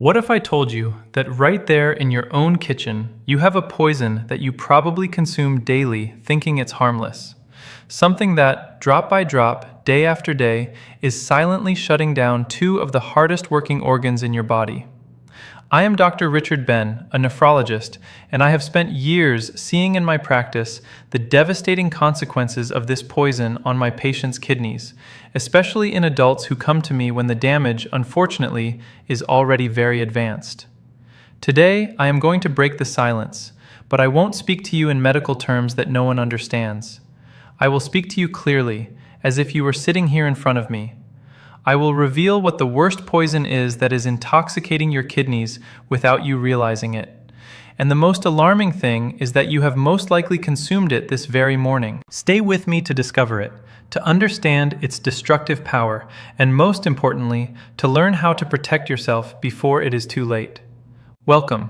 What if I told you that right there in your own kitchen, you have a poison that you probably consume daily thinking it's harmless? Something that, drop by drop, day after day, is silently shutting down two of the hardest working organs in your body. I am Dr. Richard Ben, a nephrologist, and I have spent years seeing in my practice the devastating consequences of this poison on my patients' kidneys, especially in adults who come to me when the damage, unfortunately, is already very advanced. Today, I am going to break the silence, but I won't speak to you in medical terms that no one understands. I will speak to you clearly, as if you were sitting here in front of me. I will reveal what the worst poison is that is intoxicating your kidneys without you realizing it. And the most alarming thing is that you have most likely consumed it this very morning. Stay with me to discover it, to understand its destructive power, and most importantly, to learn how to protect yourself before it is too late. Welcome.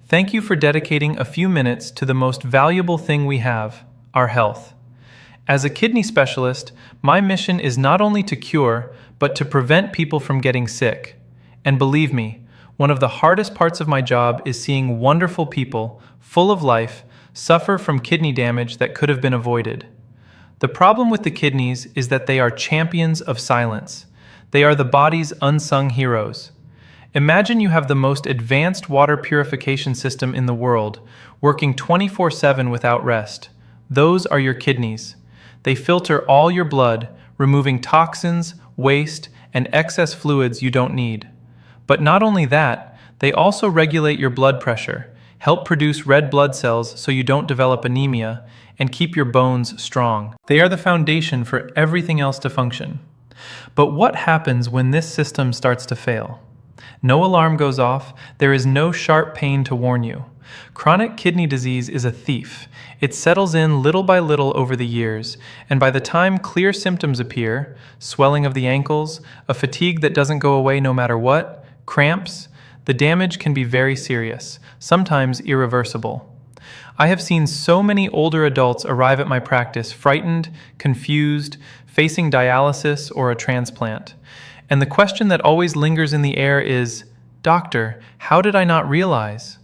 Thank you for dedicating a few minutes to the most valuable thing we have, our health. As a kidney specialist, my mission is not only to cure, but to prevent people from getting sick. And believe me, one of the hardest parts of my job is seeing wonderful people, full of life, suffer from kidney damage that could have been avoided. The problem with the kidneys is that they are champions of silence. They are the body's unsung heroes. Imagine you have the most advanced water purification system in the world, working 24/7 without rest. Those are your kidneys. They filter all your blood, removing toxins, waste, and excess fluids you don't need. But not only that, they also regulate your blood pressure, help produce red blood cells so you don't develop anemia, and keep your bones strong. They are the foundation for everything else to function. But what happens when this system starts to fail? No alarm goes off, there is no sharp pain to warn you. Chronic kidney disease is a thief. It settles in little by little over the years, and by the time clear symptoms appear, swelling of the ankles, a fatigue that doesn't go away no matter what, cramps, the damage can be very serious, sometimes irreversible. I have seen so many older adults arrive at my practice frightened, confused, facing dialysis or a transplant. And the question that always lingers in the air is, "Doctor, how did I not realize?"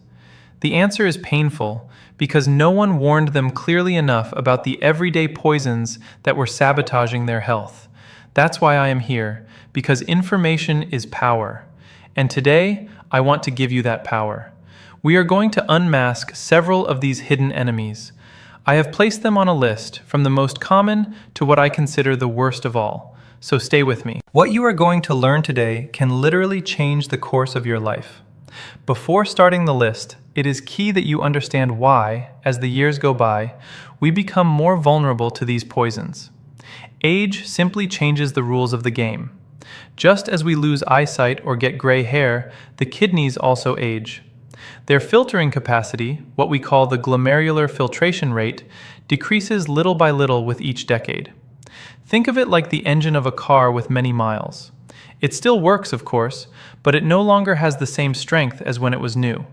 The answer is painful, because no one warned them clearly enough about the everyday poisons that were sabotaging their health. That's why I am here, because information is power. And today, I want to give you that power. We are going to unmask several of these hidden enemies. I have placed them on a list, from the most common to what I consider the worst of all. So stay with me. What you are going to learn today can literally change the course of your life. Before starting the list, it is key that you understand why, as the years go by, we become more vulnerable to these poisons. Age simply changes the rules of the game. Just as we lose eyesight or get gray hair, the kidneys also age. Their filtering capacity, what we call the glomerular filtration rate, decreases little by little with each decade. Think of it like the engine of a car with many miles. It still works, of course, but it no longer has the same strength as when it was new.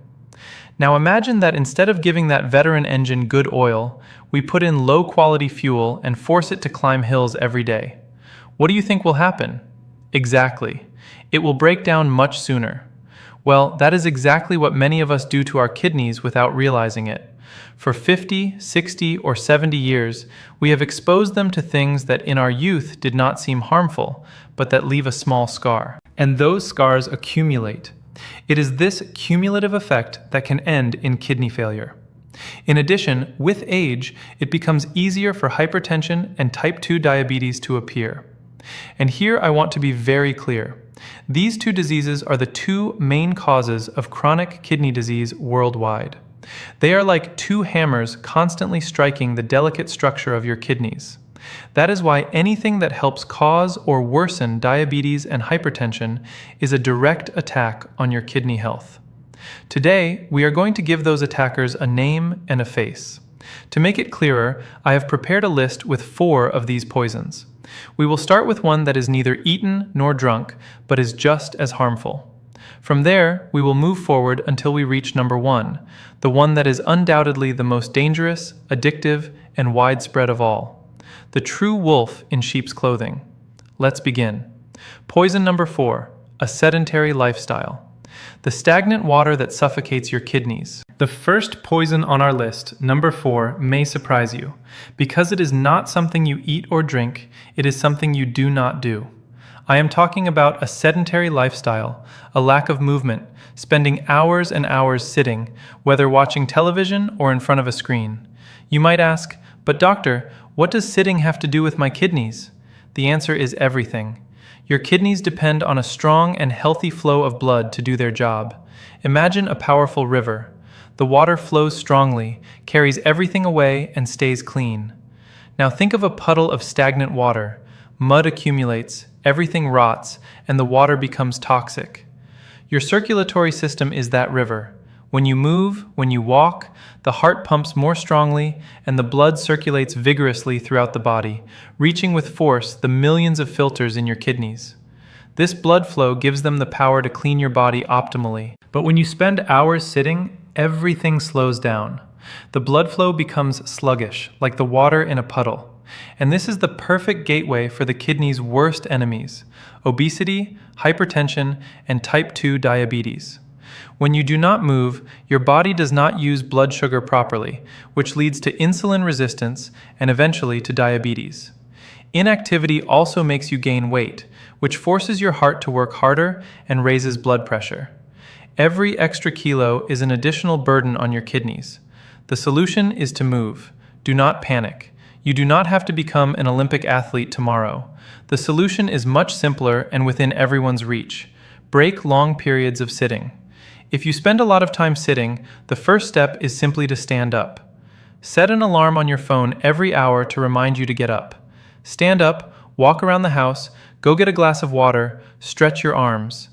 Now imagine that instead of giving that veteran engine good oil, we put in low-quality fuel and force it to climb hills every day. What do you think will happen? Exactly. It will break down much sooner. Well, that is exactly what many of us do to our kidneys without realizing it. For 50, 60, or 70 years, we have exposed them to things that in our youth did not seem harmful, but that leave a small scar. And those scars accumulate. It is this cumulative effect that can end in kidney failure. In addition, with age, it becomes easier for hypertension and type 2 diabetes to appear. And here I want to be very clear. These two diseases are the two main causes of chronic kidney disease worldwide. They are like two hammers constantly striking the delicate structure of your kidneys. That is why anything that helps cause or worsen diabetes and hypertension is a direct attack on your kidney health. Today, we are going to give those attackers a name and a face. To make it clearer, I have prepared a list with 4 of these poisons. We will start with one that is neither eaten nor drunk, but is just as harmful. From there, we will move forward until we reach number 1, the one that is undoubtedly the most dangerous, addictive, and widespread of all. The true wolf in sheep's clothing. Let's begin. Poison number 4, a sedentary lifestyle. the stagnant water that suffocates your kidneys. The first poison on our list, number 4, may surprise you. Because it is not something you eat or drink, it is something you do not do. I am talking about a sedentary lifestyle, a lack of movement, spending hours and hours sitting, whether watching television or in front of a screen. You might ask, but doctor, what does sitting have to do with my kidneys? The answer is everything. Your kidneys depend on a strong and healthy flow of blood to do their job. Imagine a powerful river. The water flows strongly, carries everything away, and stays clean. Now think of a puddle of stagnant water. Mud accumulates, everything rots, and the water becomes toxic. Your circulatory system is that river. When you move, when you walk, the heart pumps more strongly, and the blood circulates vigorously throughout the body, reaching with force the millions of filters in your kidneys. This blood flow gives them the power to clean your body optimally. But when you spend hours sitting, everything slows down. The blood flow becomes sluggish, like the water in a puddle. And this is the perfect gateway for the kidney's worst enemies: obesity, hypertension, and type 2 diabetes. When you do not move, your body does not use blood sugar properly, which leads to insulin resistance and eventually to diabetes. Inactivity also makes you gain weight, which forces your heart to work harder and raises blood pressure. Every extra kilo is an additional burden on your kidneys. The solution is to move. Do not panic. You do not have to become an Olympic athlete tomorrow. The solution is much simpler and within everyone's reach. Break long periods of sitting. If you spend a lot of time sitting, the first step is simply to stand up. Set an alarm on your phone every hour to remind you to get up. Stand up, walk around the house, go get a glass of water, stretch your arms.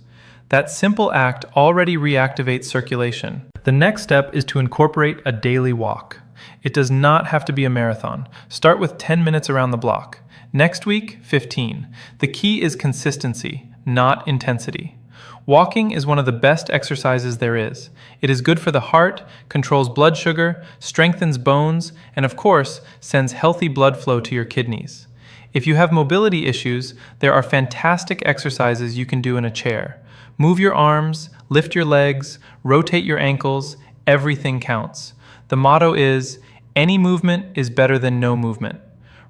That simple act already reactivates circulation. The next step is to incorporate a daily walk. It does not have to be a marathon. Start with 10 minutes around the block. Next week, 15. The key is consistency, not intensity. Walking is one of the best exercises there is. It is good for the heart, controls blood sugar, strengthens bones, and of course, sends healthy blood flow to your kidneys. If you have mobility issues, there are fantastic exercises you can do in a chair. Move your arms, lift your legs, rotate your ankles, everything counts. The motto is, any movement is better than no movement.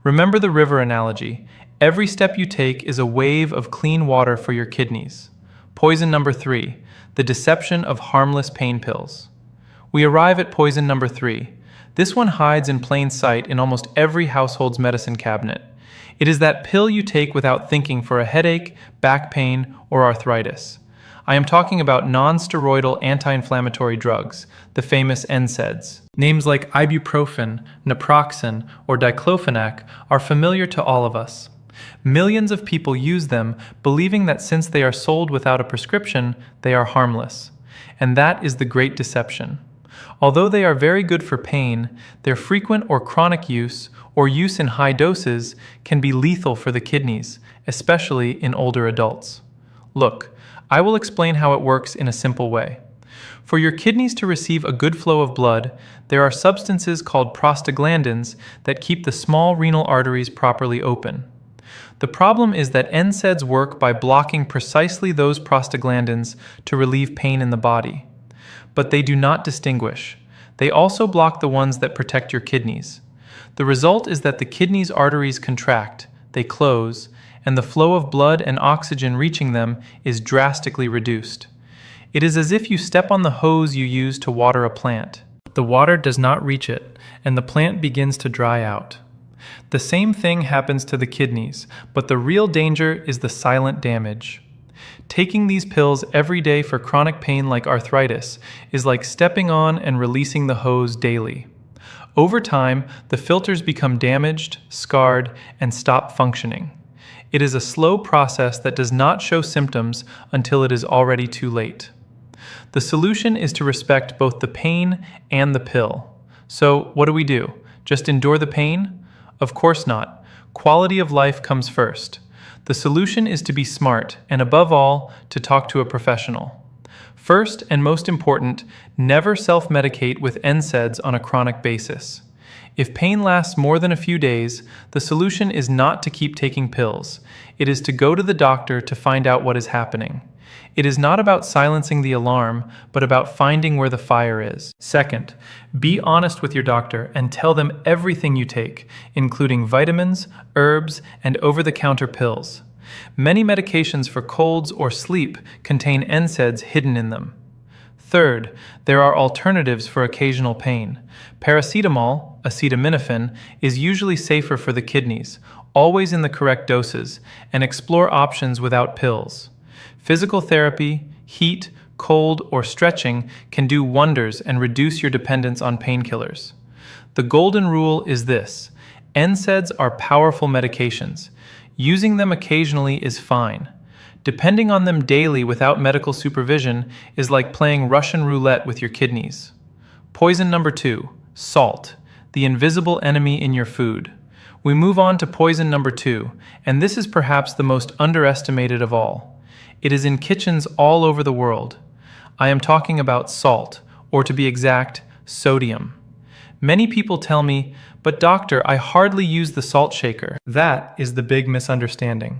Remember the river analogy. Every step you take is a wave of clean water for your kidneys. Poison number 3, the deception of harmless pain pills. We arrive at poison number 3. This one hides in plain sight in almost every household's medicine cabinet. It is that pill you take without thinking for a headache, back pain, or arthritis. I am talking about non-steroidal anti-inflammatory drugs, the famous NSAIDs. Names like ibuprofen, naproxen, or diclofenac are familiar to all of us. Millions of people use them, believing that since they are sold without a prescription, they are harmless. And that is the great deception. Although they are very good for pain, their frequent or chronic use, or use in high doses, can be lethal for the kidneys, especially in older adults. Look, I will explain how it works in a simple way. For your kidneys to receive a good flow of blood, there are substances called prostaglandins that keep the small renal arteries properly open. The problem is that NSAIDs work by blocking precisely those prostaglandins to relieve pain in the body. But they do not distinguish. They also block the ones that protect your kidneys. The result is that the kidneys' arteries contract, they close, and the flow of blood and oxygen reaching them is drastically reduced. It is as if you step on the hose you use to water a plant. The water does not reach it, and the plant begins to dry out. The same thing happens to the kidneys, but the real danger is the silent damage. Taking these pills every day for chronic pain like arthritis is like stepping on and releasing the hose daily. Over time, the filters become damaged, scarred, and stop functioning. It is a slow process that does not show symptoms until it is already too late. The solution is to respect both the pain and the pill. So, what do? Just endure the pain? Of course not. Quality of life comes first. The solution is to be smart, and above all, to talk to a professional. First, and most important, never self-medicate with NSAIDs on a chronic basis. If pain lasts more than a few days, the solution is not to keep taking pills. It is to go to the doctor to find out what is happening. It is not about silencing the alarm, but about finding where the fire is. Second, be honest with your doctor and tell them everything you take, including vitamins, herbs, and over-the-counter pills. Many medications for colds or sleep contain NSAIDs hidden in them. Third, there are alternatives for occasional pain. Paracetamol, acetaminophen, is usually safer for the kidneys, always in the correct doses, and explore options without pills. Physical therapy, heat, cold, or stretching can do wonders and reduce your dependence on painkillers. The golden rule is this: NSAIDs are powerful medications. Using them occasionally is fine. Depending on them daily without medical supervision is like playing Russian roulette with your kidneys. Poison number 2, salt, the invisible enemy in your food. We move on to poison number 2, and this is perhaps the most underestimated of all. It is in kitchens all over the world. I am talking about salt, or to be exact, sodium. Many people tell me, "But doctor, I hardly use the salt shaker." That is the big misunderstanding.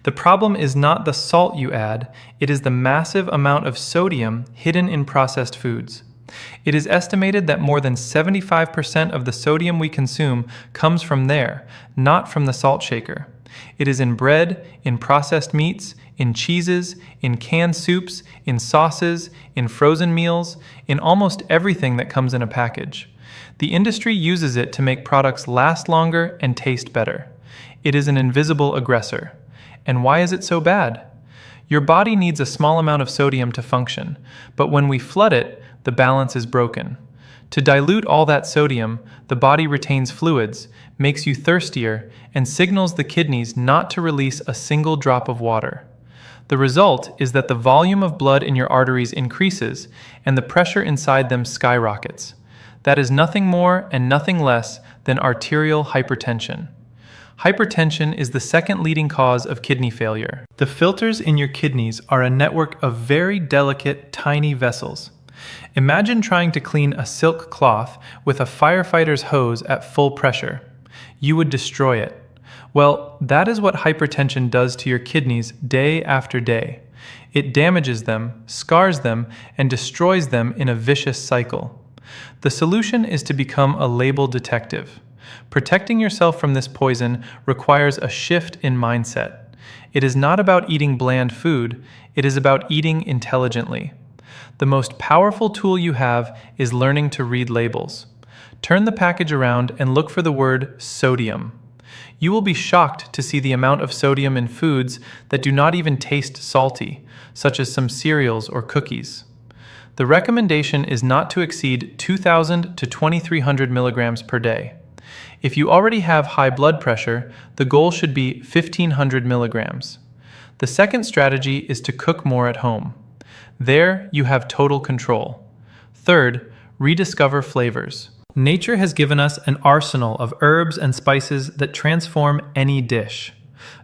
The problem is not the salt you add, it is the massive amount of sodium hidden in processed foods. It is estimated that more than 75% of the sodium we consume comes from there, not from the salt shaker. It is in bread, in processed meats, in cheeses, in canned soups, in sauces, in frozen meals, in almost everything that comes in a package. The industry uses it to make products last longer and taste better. It is an invisible aggressor. And why is it so bad? Your body needs a small amount of sodium to function, but when we flood it, the balance is broken. To dilute all that sodium, the body retains fluids, makes you thirstier, and signals the kidneys not to release a single drop of water. The result is that the volume of blood in your arteries increases, and the pressure inside them skyrockets. That is nothing more and nothing less than arterial hypertension. Hypertension is the second leading cause of kidney failure. The filters in your kidneys are a network of very delicate, tiny vessels. Imagine trying to clean a silk cloth with a firefighter's hose at full pressure. You would destroy it. Well, that is what hypertension does to your kidneys day after day. It damages them, scars them, and destroys them in a vicious cycle. The solution is to become a label detective. Protecting yourself from this poison requires a shift in mindset. It is not about eating bland food, it is about eating intelligently. The most powerful tool you have is learning to read labels. Turn the package around and look for the word sodium. You will be shocked to see the amount of sodium in foods that do not even taste salty, such as some cereals or cookies. The recommendation is not to exceed 2,000 to 2,300 milligrams per day. If you already have high blood pressure, the goal should be 1,500 milligrams. The second strategy is to cook more at home. There, you have total control. Third, rediscover flavors. Nature has given us an arsenal of herbs and spices that transform any dish.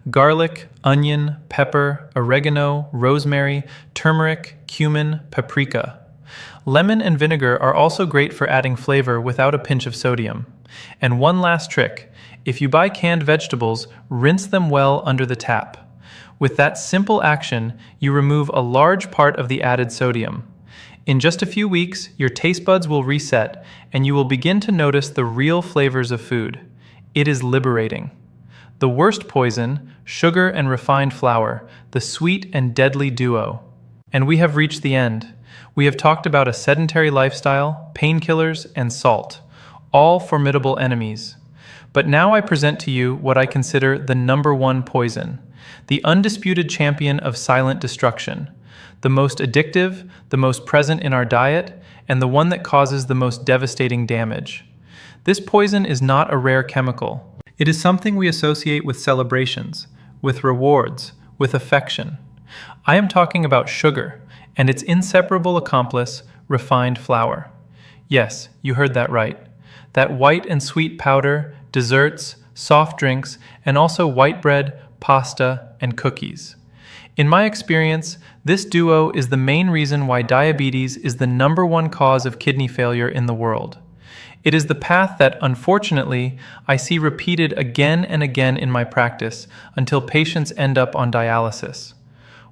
Garlic, onion, pepper, oregano, rosemary, turmeric, cumin, paprika. Lemon and vinegar are also great for adding flavor without a pinch of sodium. And one last trick: if you buy canned vegetables, rinse them well under the tap. With that simple action, you remove a large part of the added sodium. In just a few weeks, your taste buds will reset, and you will begin to notice the real flavors of food. It is liberating. The worst poison, sugar and refined flour, the sweet and deadly duo. And we have reached the end. We have talked about a sedentary lifestyle, painkillers, and salt, all formidable enemies. But now I present to you what I consider the #1 poison, the undisputed champion of silent destruction, the most addictive, the most present in our diet, and the one that causes the most devastating damage. This poison is not a rare chemical. It is something we associate with celebrations, with rewards, with affection. I am talking about sugar, and its inseparable accomplice, refined flour. Yes, you heard that right. That white and sweet powder, desserts, soft drinks, and also white bread, pasta, and cookies. In my experience, this duo is the main reason why diabetes is the #1 cause of kidney failure in the world. It is the path that, unfortunately, I see repeated again and again in my practice until patients end up on dialysis.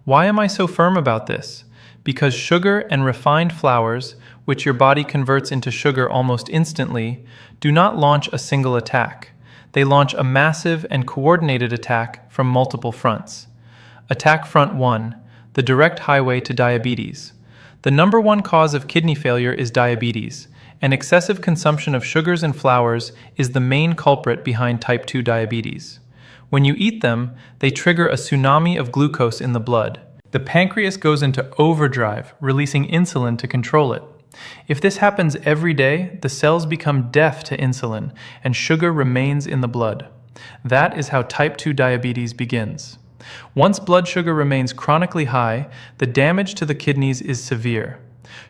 Why am I so firm about this? Because sugar and refined flours, which your body converts into sugar almost instantly, do not launch a single attack. They launch a massive and coordinated attack from multiple fronts. Attack Front 1, the direct highway to diabetes. The number one cause of kidney failure is diabetes, and excessive consumption of sugars and flours is the main culprit behind type 2 diabetes. When you eat them, they trigger a tsunami of glucose in the blood. The pancreas goes into overdrive, releasing insulin to control it. If this happens every day, the cells become deaf to insulin, and sugar remains in the blood. That is how type 2 diabetes begins. Once blood sugar remains chronically high, the damage to the kidneys is severe.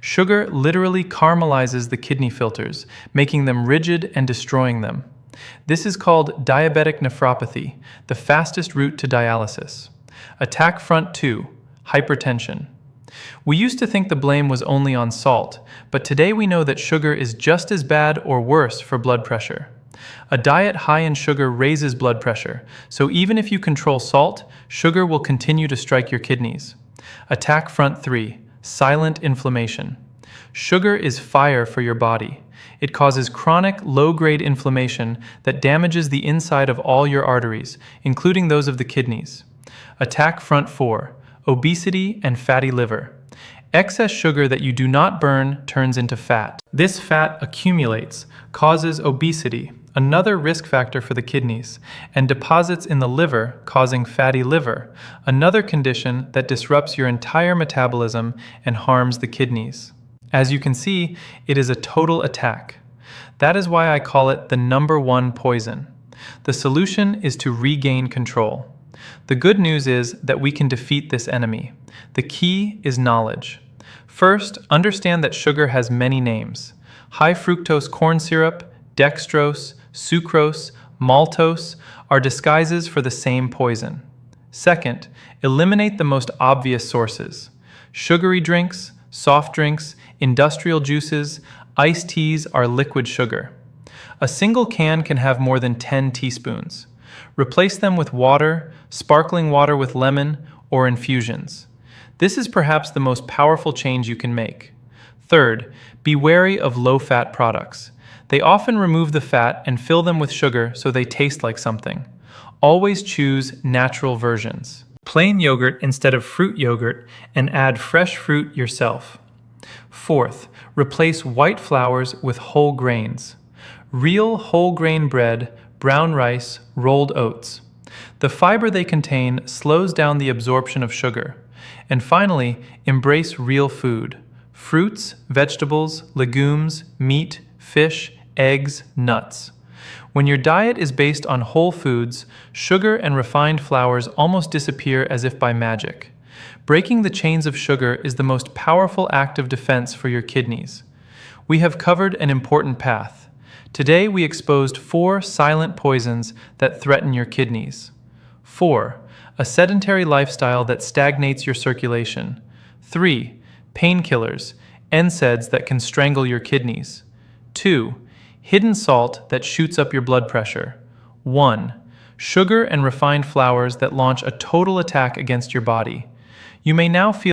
Sugar literally caramelizes the kidney filters, making them rigid and destroying them. This is called diabetic nephropathy, the fastest route to dialysis. Attack Front 2, hypertension. We used to think the blame was only on salt, but today we know that sugar is just as bad or worse for blood pressure. A diet high in sugar raises blood pressure, so even if you control salt, sugar will continue to strike your kidneys. Attack Front 3, silent inflammation. Sugar is fire for your body. It causes chronic, low-grade inflammation that damages the inside of all your arteries, including those of the kidneys. Attack Front 4, obesity and fatty liver. Excess sugar that you do not burn turns into fat. This fat accumulates, causes obesity, another risk factor for the kidneys, and deposits in the liver, causing fatty liver, another condition that disrupts your entire metabolism and harms the kidneys. As you can see, it is a total attack. That is why I call it the number one poison. The solution is to regain control. The good news is that we can defeat this enemy. The key is knowledge. First, understand that sugar has many names. High fructose corn syrup, dextrose, sucrose, maltose are disguises for the same poison. Second, eliminate the most obvious sources. Sugary drinks, soft drinks, industrial juices, iced teas are liquid sugar. A single can can have more than 10 teaspoons. Replace them with water, sparkling water with lemon, or infusions. This is perhaps the most powerful change you can make. Third, be wary of low-fat products. They often remove the fat and fill them with sugar so they taste like something. Always choose natural versions. Plain yogurt instead of fruit yogurt, and add fresh fruit yourself. Fourth, replace white flours with whole grains. Real whole grain bread, brown rice, rolled oats. The fiber they contain slows down the absorption of sugar. And finally, embrace real food. Fruits, vegetables, legumes, meat, fish, eggs, nuts. When your diet is based on whole foods, sugar and refined flours almost disappear as if by magic. Breaking the chains of sugar is the most powerful act of defense for your kidneys. We have covered an important path. Today we exposed 4 silent poisons that threaten your kidneys. 4. A sedentary lifestyle that stagnates your circulation. 3. Painkillers, NSAIDs that can strangle your kidneys. 2. Hidden salt that shoots up your blood pressure. 1. Sugar and refined flours that launch a total attack against your body. You may now feel